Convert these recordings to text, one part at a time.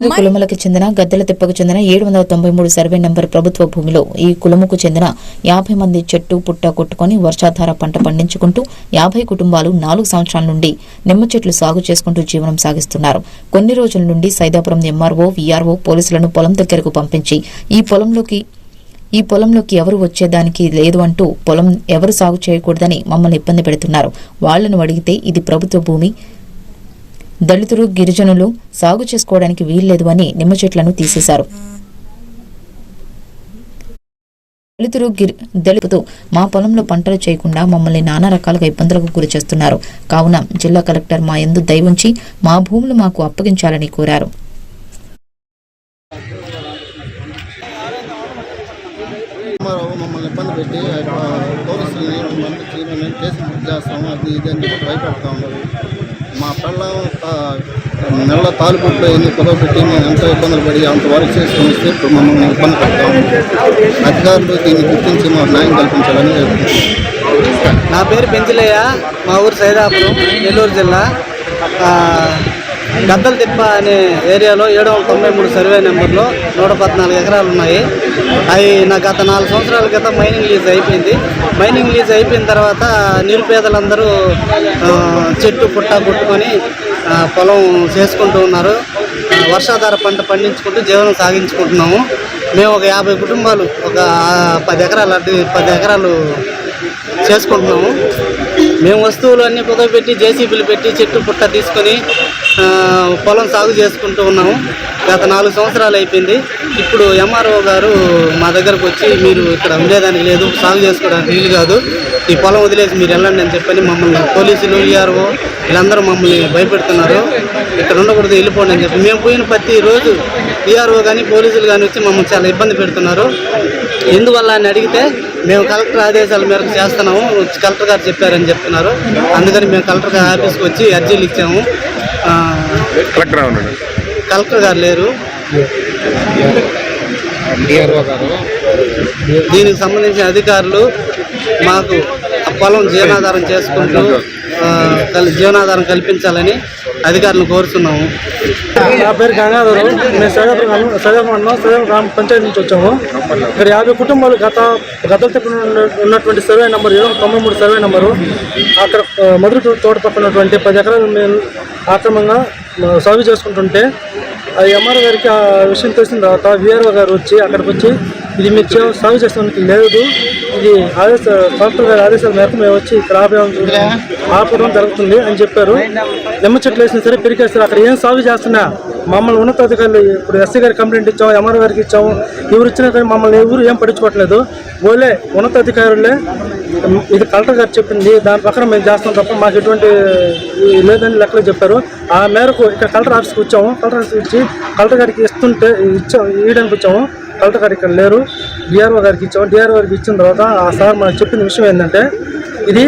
కులములకు చెందిన గద్దెల తిప్పకు చెందిన 793 survey number ప్రభుత్వ భూమిలో ఈ కులముకు చెందిన 50 మంది చెట్టు పుట్ట కొట్టుకుని వర్షాధార పంట పండించుకుంటూ 50 కుటుంబాలు 4 సంవత్సరాల నుండి నిమ్మ చెట్లు సాగు చేసుకుంటూ జీవనం సాగిస్తున్నారు. కొన్ని రోజుల నుండి సైదాపురం ఎంఆర్ఓ, వీఆర్ఓ పోలీసులను పొలం దగ్గరకు పంపించి ఈ పొలంలోకి ఎవరు వచ్చేదానికి లేదు అంటూ పొలం ఎవరు సాగు చేయకూడదని మమ్మల్ని ఇబ్బంది పెడుతున్నారు. వాళ్లను అడిగితే ఇది ప్రభుత్వ భూమి, దళితులు గిరిజనులు సాగు చేసుకోవడానికి వీల్లేదు అని నిమ్మ చెట్లను తీసేశారు. దళితులు మా పొలంలో పంటలు చేయకుండా మమ్మల్ని నానా రకాలుగా ఇబ్బందులకు గురి చేస్తున్నారు. కావున జిల్లా కలెక్టర్ మా యందు దయ ఉంచి మా భూములు మాకు అప్పగించాలని కోరారు. మమ్మల్ని ఇబ్బంది పెట్టి పోలీసులని పంపించి మేము కేసు బుక్ చేస్తాము, అది ఇది అని చెప్పి భయపెడతా ఉన్నారు. మా పిల్లలు నెల తాలిపుట్లో ఎన్ని పొదవ పెట్టి మేము ఎంతో ఇబ్బందులు పడి అంతవరకు చేసుకుని వస్తే ఇప్పుడు మమ్మల్ని ఇబ్బంది పెడతాము. అధికారులు దీన్ని గుర్తించి మాకు న్యాయం కల్పించాలని నా పేరు పెంచలయ్య, మా ఊరు సైదాపురం, నెల్లూరు జిల్లా. గద్దల తిప్ప అనే ఏరియాలో 793 సర్వే నెంబర్లో 114 ఎకరాలు ఉన్నాయి. అవి నా గత 4 సంవత్సరాల క్రితం మైనింగ్ లీజ్ అయిపోయింది. మైనింగ్ లీజ్ అయిపోయిన తర్వాత నిరుపేదలందరూ చెట్టు పుట్ట కొట్టుకొని పొలం చేసుకుంటూ ఉన్నారు. వర్షాధార పంట పండించుకుంటూ జీవనం సాగించుకుంటున్నాము. మేము ఒక 50 కుటుంబాలు ఒక 10 ఎకరాలు చేసుకుంటున్నాము. మేము వస్తువులు అన్నీ కుదవపెట్టి జేసీబీలు పెట్టి చెట్టు పుట్ట తీసుకొని పొలం సాగు చేసుకుంటూ ఉన్నాము. గత 4 సంవత్సరాలు అయిపోయింది. ఇప్పుడు ఎంఆర్ఓ గారు మా దగ్గరకు వచ్చి మీరు ఇక్కడ ఉండేదానికి లేదు, సాగు చేసుకోవడానికి వీలు కాదు, ఈ పొలం వదిలేసి మీరు వెళ్ళండి అని చెప్పని మమ్మల్ని పోలీసులు, ఈఆర్ఓ వీళ్ళందరూ మమ్మల్ని భయపెడుతున్నారు. ఇక్కడ ఉండకూడదు, వెళ్ళిపోండి అని చెప్పి. మేము పోయిన ప్రతిరోజు ఈఆర్ఓ కానీ పోలీసులు కానీ వచ్చి మమ్మల్ని చాలా ఇబ్బంది పెడుతున్నారు. ఎందువల్ల అని అడిగితే మేము కలెక్టర్ ఆదేశాల మేరకు చేస్తున్నాము, కలెక్టర్ గారు చెప్పారని చెప్తున్నారు. అందుకని మేము కలెక్టర్ గారి ఆఫీస్కి వచ్చి అర్జీలు ఇచ్చాము. కలెక్టర్ గారు లేరు. దీనికి సంబంధించిన అధికారులు మాకు పొలం జీవనాధారం చేసుకుంటూ జీవనాధారం కల్పించాలని అధికారులను కోరుతున్నాము. నా పేరు గంగాధరం. మేము సైదాపురం గ్రామ పంచాయతీ నుంచి వచ్చాము. ఇక్కడ 50 కుటుంబాలు గద్దల తిప్ప ఉన్నటువంటి సర్వే నెంబర్ 793 సర్వే నెంబరు, అక్కడ మధుర తోట పక్కన ఉన్నటువంటి 10 ఎకరాలు మేము ఆక్రమంగా సాగు చేసుకుంటుంటే ఎంఆర్ఓ గారికి ఆ విషయం తెలిసిన తర్వాత వీఆర్ఓ గారు వచ్చి అక్కడికి వచ్చి ఇది మీరు సాగు చేసేందుకు లేదు, ఇది కలెక్టర్ గారి ఆదేశాల మేరకు మేము వచ్చి ఇక్కడ ఆపడం జరుగుతుంది అని చెప్పారు. నిమ్మ చెట్లు వేసినా సరే పెరిగేస్తారు. అక్కడ ఏం సాగు చేస్తున్నా మమ్మల్ని ఉన్నతాధికారులు ఇప్పుడు ఎస్సీ గారికి కంప్లైంట్ ఇచ్చాము, ఎంఆర్ఓ గారికి ఇచ్చాము. ఎవరు ఇచ్చినా కానీ మమ్మల్ని ఎవరు ఏం పట్టించుకోవట్లేదు. ఓలే ఉన్నతాధికారులే ఇది కలెక్టర్ గారు చెప్పింది, దాని ప్రకారం మేము చేస్తాం తప్ప మాకు ఎటువంటి లేదని లెక్కలు చెప్పారు. ఆ మేరకు ఇక్కడ కలెక్టర్ ఆఫీస్కి వచ్చాము. కలెక్టర్ ఆఫీస్కి వచ్చి కలెక్టర్ గారికి ఇవ్వడానికి వచ్చాము. కలెక్టర్ గారు ఇక్కడ లేరు. డిఆర్ఓ గారికి ఇచ్చాము. డిఆర్ఓ గారికి ఇచ్చిన తర్వాత ఆ సార్ మనకు చెప్పిన విషయం ఏంటంటే ఇది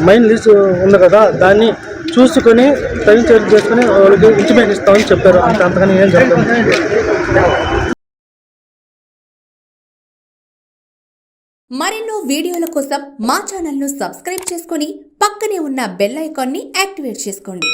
మైన్ లీజ్ ఉంది కదా, దాన్ని చూసుకొని తగిన చర్యలు చేసుకుని వాళ్ళకి ఇంటిమేట్ ఇస్తామని చెప్పారు. అంతకని ఏం చెప్పారు. మరెన్నో వీడియోల కోసం మా ఛానల్ను సబ్స్క్రైబ్ చేసుకొని పక్కనే ఉన్న బెల్ ఐకాన్ని యాక్టివేట్ చేసుకోండి.